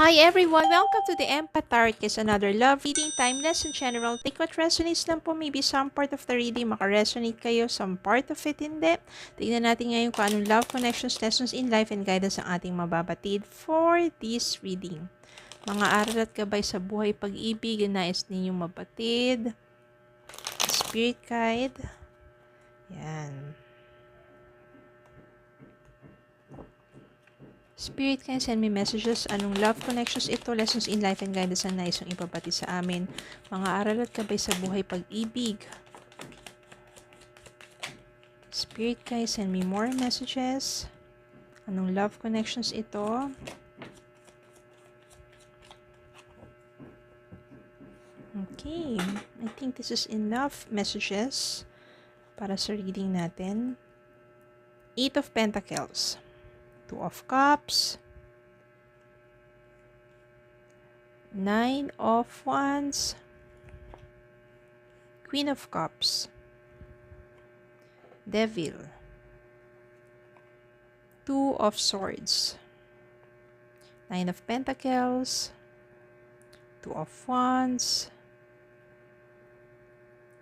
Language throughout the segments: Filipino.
Hi everyone! Welcome to the Empath Tarot. It's another love reading, timeless and general. Take what resonates lang po. Maybe some part of the reading makaresonate kayo, some part of it hindi. Tignan natin ngayon kung anong love connections, lessons in life, and guidance ang ating mababatid for this reading. Mga aral at gabay sa buhay pag-ibig na nais ninyong mabatid. Spirit guide. Yan. Spirit, can send me messages. Anong love connections ito? Lessons in life and guidance na nais yung ipapati sa amin. Mga aral at gabay sa buhay pag-ibig. Spirit, guys, send me more messages. Anong love connections ito? Okay. I think this is enough messages para sa reading natin. 8 of Pentacles. 2 of Cups. 9 of Wands. Queen of Cups. Devil. 2 of Swords. 9 of Pentacles. 2 of Wands.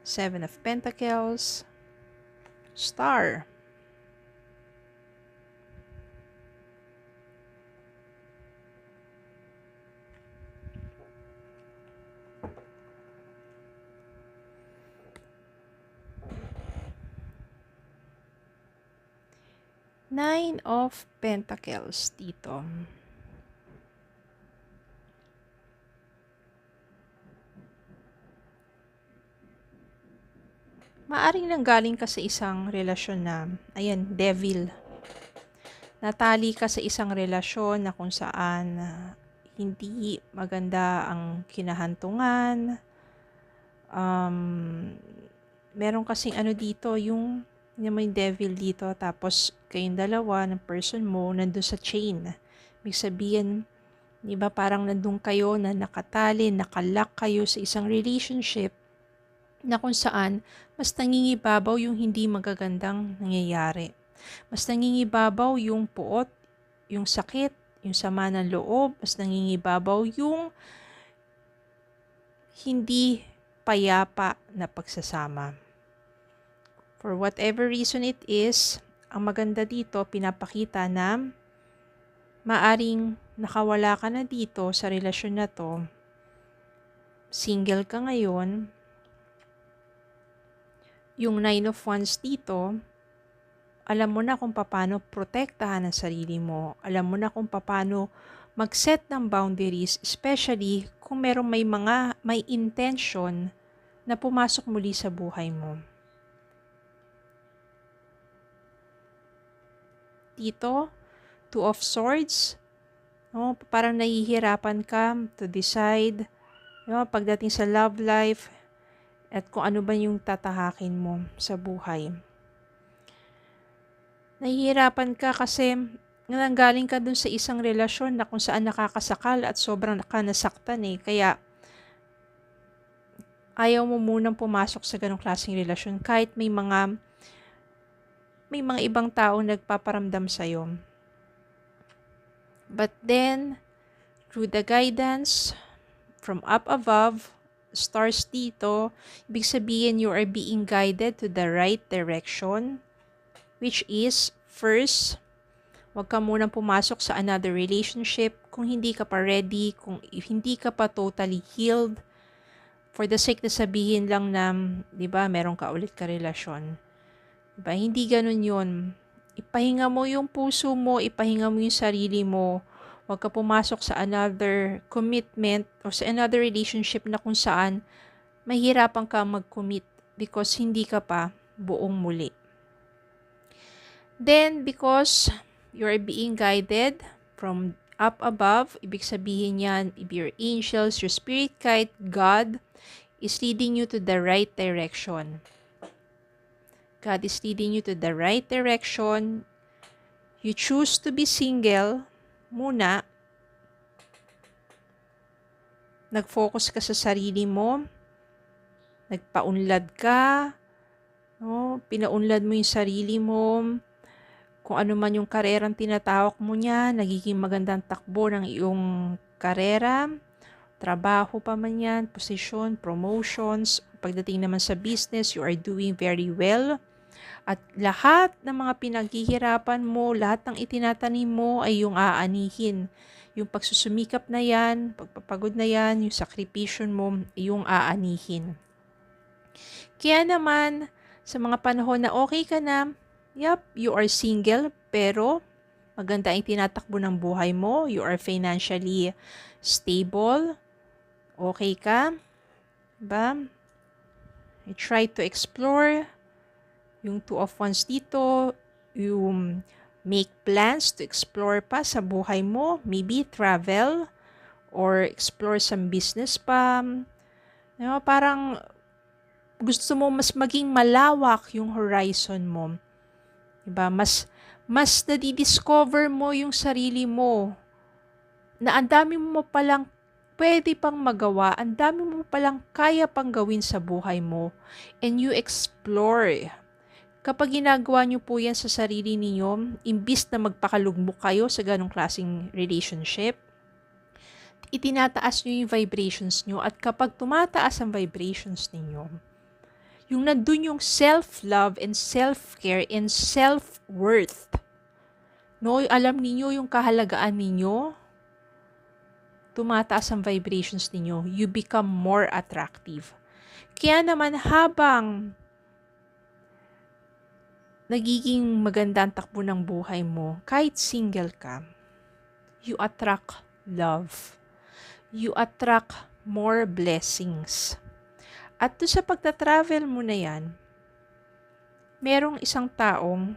7 of Pentacles. Star. Nine of Pentacles dito. Maaring nanggaling ka sa isang relasyon na, ayan, devil. Natali ka sa isang relasyon na kung saan hindi maganda ang kinahantungan. Meron kasing ano dito, yung may devil dito, tapos kayong dalawa ng person mo nandun sa chain. Ibig sabihin, di ba parang nandun kayo na nakatali, nakalock kayo sa isang relationship na kung saan mas nangingibabaw yung hindi magagandang nangyayari. Mas nangingibabaw yung puot, yung sakit, yung sama ng loob, mas nangingibabaw yung hindi payapa na pagsasama. For whatever reason it is, ang maganda dito, pinapakita na maaring nakawala ka na dito sa relasyon na to, single ka ngayon, yung 9 of Wands dito, alam mo na kung paano protektahan ang sarili mo, alam mo na kung paano mag-set ng boundaries, especially kung may intention na pumasok muli sa buhay mo. Dito, 2 of Swords, no? Parang nahihirapan ka to decide, no? Pagdating sa love life at kung ano ba yung tatahakin mo sa buhay. Nahihirapan ka kasi nanggaling ka dun sa isang relasyon na kung saan nakakasakal at sobrang nasaktan eh. Kaya ayaw mo munang pumasok sa ganong klaseng relasyon kahit may mga ibang tao nagpaparamdam sa'yo. But then, through the guidance from up above, stars dito, ibig sabihin you are being guided to the right direction, which is, first, huwag ka munang pumasok sa another relationship kung hindi ka pa ready, kung hindi ka pa totally healed, for the sake na sabihin lang na, di ba, meron ka ulit ka relasyon. Diba? Hindi ganun yun. Ipahinga mo yung puso mo, ipahinga mo yung sarili mo. Huwag ka pumasok sa another commitment o sa another relationship na kung saan mahirapan ka mag-commit because hindi ka pa buong muli. Then, because you are being guided from up above, ibig sabihin yan, your angels, your spirit guide, God, is leading you to the right direction. God is leading you to the right direction. You choose to be single muna. Nag-focus ka sa sarili mo. Nagpaunlad ka. No? Pinaunlad mo yung sarili mo. Kung ano man yung karerang tinatawak mo niya, nagiging magandang takbo ng iyong karera, trabaho pa man yan, posisyon, promotions. Pagdating naman sa business, you are doing very well. At lahat ng mga pinaghihirapan mo, lahat ng itinatanim mo ay yung aanihin. Yung pagsusumikap na yan, pagpapagod na yan, yung sakripisyon mo, yung aanihin. Kaya naman, sa mga panahon na okay ka na, you are single, pero maganda ang tinatakbo ng buhay mo, you are financially stable, okay ka, diba? You try to explore yung two of wands dito, yung make plans to explore pa sa buhay mo, maybe travel, or explore some business pa. Parang gusto mo mas maging malawak yung horizon mo. Diba? Mas nadidiscover mo yung sarili mo na ang dami mo palang pwede pang magawa, ang dami mo palang kaya pang gawin sa buhay mo, and you explore. Kapag ginagawa nyo po yan sa sarili ninyo, imbis na magpakalugmok kayo sa ganong klaseng relationship, itinataas nyo yung vibrations nyo, at kapag tumataas ang vibrations ninyo, yung nandun yung self-love and self-care and self-worth. No, alam niyo yung kahalagaan ninyo, tumataas ang vibrations ninyo, you become more attractive. Kaya naman habang nagiging maganda ang takbo ng buhay mo, kahit single ka, you attract love. You attract more blessings. At doon sa pagta-travel mo na yan, merong isang taong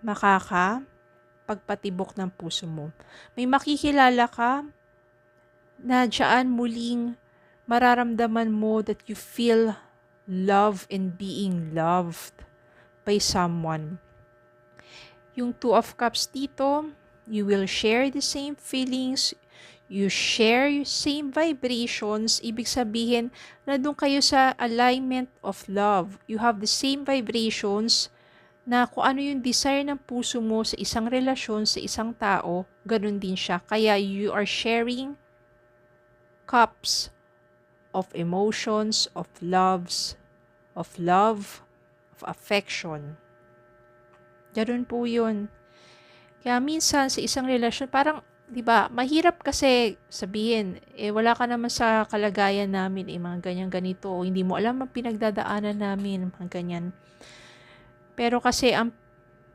makakapagpatibok ng puso mo. May makikilala ka na dyan muling mararamdaman mo that you feel love and being loved by someone. Yung Two of Cups dito, you will share the same feelings, you share yung same vibrations. Ibig sabihin na doon kayo sa alignment of love. You have the same vibrations na kung ano yung desire ng puso mo sa isang relasyon, sa isang tao, ganun din siya. Kaya you are sharing cups of emotions, of love, of affection. Ganun po yun. Kaya minsan sa isang relasyon, parang, di ba, mahirap kasi sabihin, wala ka naman sa kalagayan namin, mga ganyan ganito, o hindi mo alam ang pinagdadaanan namin, mga ganyan. Pero kasi ang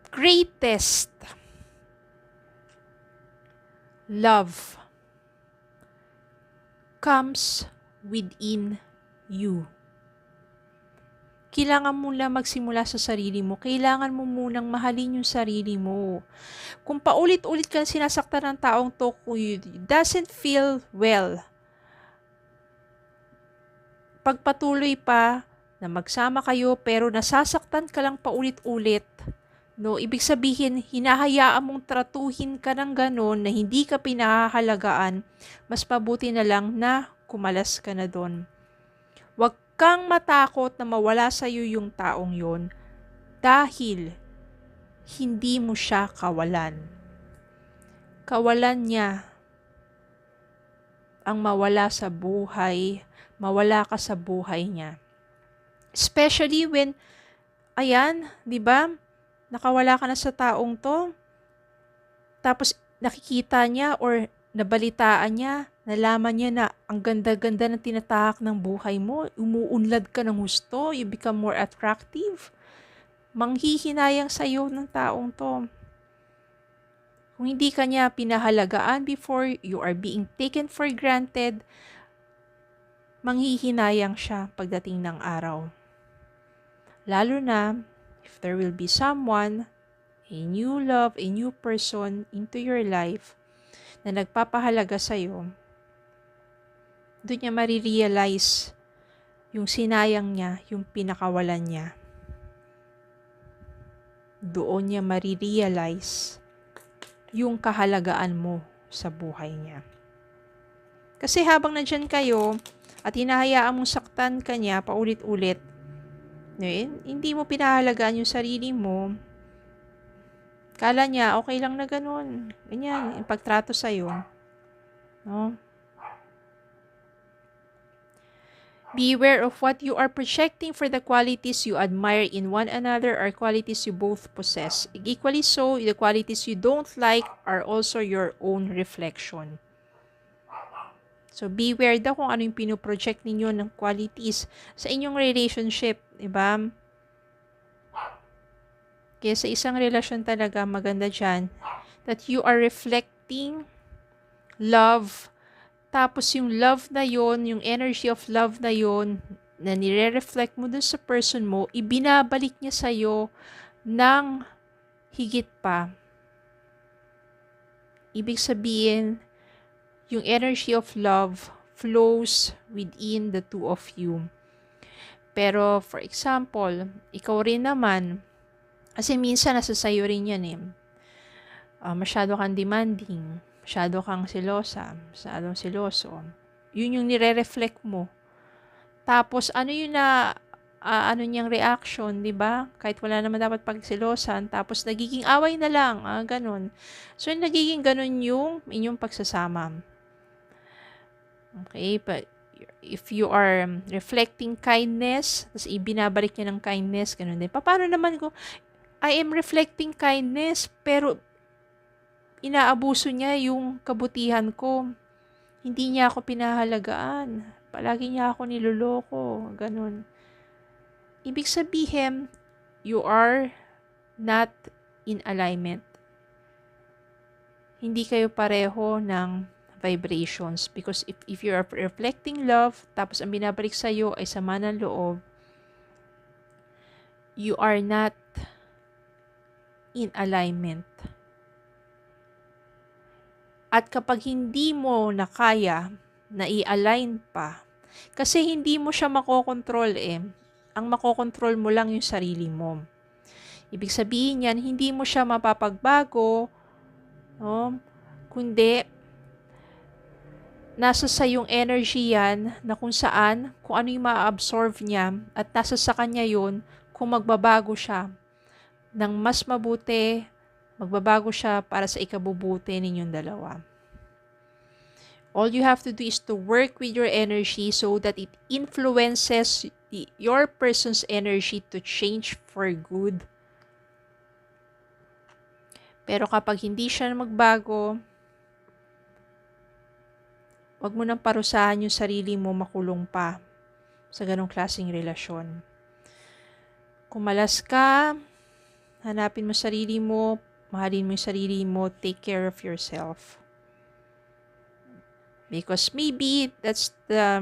greatest love comes within you. Kailangan mo lang magsimula sa sarili mo. Kailangan mo munang mahalin yung sarili mo. Kung paulit-ulit kang sinasaktan ng taong to, you doesn't feel well, pagpatuloy pa na magsama kayo pero nasasaktan ka lang paulit-ulit, no, ibig sabihin, hinahayaan mong tratuhin ka ng ganon na hindi ka pinahahalagaan, mas mabuti na lang na kumalas ka na doon. Huwag kang matakot na mawala sa iyo yung taong yon dahil hindi mo siya kawalan. Kawalan niya ang mawala sa buhay, mawala ka sa buhay niya. Especially when, ayan, di ba, nakawala ka na sa taong to, tapos nakikita niya or nabalitaan niya, nalaman niya na ang ganda-ganda ng tinatahak ng buhay mo, umuunlad ka ng husto, you become more attractive, manghihinayang sa'yo ng taong to. Kung hindi ka niya pinahalagaan before, you are being taken for granted, manghihinayang siya pagdating ng araw. Lalo na, if there will be someone, a new love, a new person into your life na nagpapahalaga sa'yo, doon niya marirealize yung sinayang niya, yung pinakawalan niya. Doon niya marirealize yung kahalagaan mo sa buhay niya. Kasi habang nandyan kayo at hinahayaan mong saktan ka niya paulit-ulit, hindi mo pinahalagaan yung sarili mo, kala niya okay lang na ganun, ganyan, yung pagtrato sa'yo. No? Beware of what you are projecting, for the qualities you admire in one another are qualities you both possess. Equally so, the qualities you don't like are also your own reflection. So, beware daw kung ano yung pinoproject ninyo ng qualities sa inyong relationship, diba? Kaya sa isang relasyon talaga, maganda dyan, that you are reflecting love. Tapos yung love na yon, yung energy of love na yon, na nire-reflect mo dun sa person mo, ibinabalik niya sa'yo ng higit pa. Ibig sabihin, yung energy of love flows within the two of you. Pero, for example, ikaw rin naman, kasi minsan nasa sayo rin yan eh. Masyado kang demanding, masyado kang selosa, masyadong seloso. Yun yung nire-reflect mo. Tapos, ano yun na, ano niyang reaction, di ba? Kahit wala naman dapat pagselosan, tapos nagiging away na lang, ganun. So, nagiging ganun yung inyong pagsasama. Okay, but if you are reflecting kindness, tapos ibinabalik niya ng kindness, ganun din. Paano naman ko, I am reflecting kindness, pero inaabuso niya yung kabutihan ko. Hindi niya ako pinahalagaan. Palagi niya ako niloloko. Ganun. Ibig sabihin, you are not in alignment. Hindi kayo pareho ng vibrations. Because if you are reflecting love, tapos ang binabalik sa'yo ay sama ng loob, you are not in alignment. At kapag hindi mo na kaya na i-align pa, kasi hindi mo siya makokontrol eh. Ang makokontrol mo lang yung sarili mo. Ibig sabihin yan, hindi mo siya mapapagbago, no? Kundi, nasa sa yung energy yan na kung saan, kung ano yung ma-absorb niya, at nasa sa kanya yun kung magbabago siya ng mas mabuti, magbabago siya para sa ikabubuti ninyong dalawa. All you have to do is to work with your energy so that it influences your person's energy to change for good. Pero kapag hindi siya magbago, wag mo nang parusahan yung sarili mo makulong pa sa ganong klaseng relasyon. Kung malas ka, hanapin mo sarili mo, mahalin mo yung sarili mo, take care of yourself. Because maybe that's the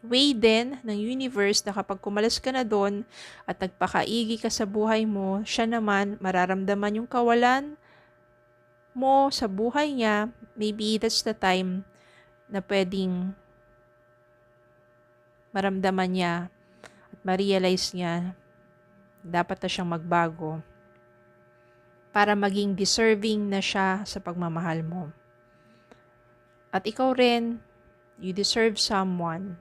way din ng universe na kapag kumalas ka na doon at nagpakaigi ka sa buhay mo, siya naman mararamdaman yung kawalan mo sa buhay niya. Maybe that's the time na pwedeng maramdaman niya at ma-realize niya dapat na siyang magbago para maging deserving na siya sa pagmamahal mo. At ikaw rin, you deserve someone.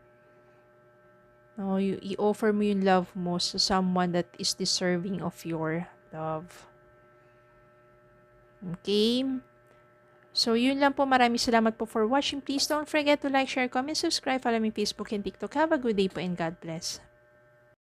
No, i-offer mo yung love mo sa someone that is deserving of your love. Okay? So, yun lang po. Maraming salamat po for watching. Please don't forget to like, share, comment, subscribe. Follow me Facebook and TikTok. Have a good day po and God bless.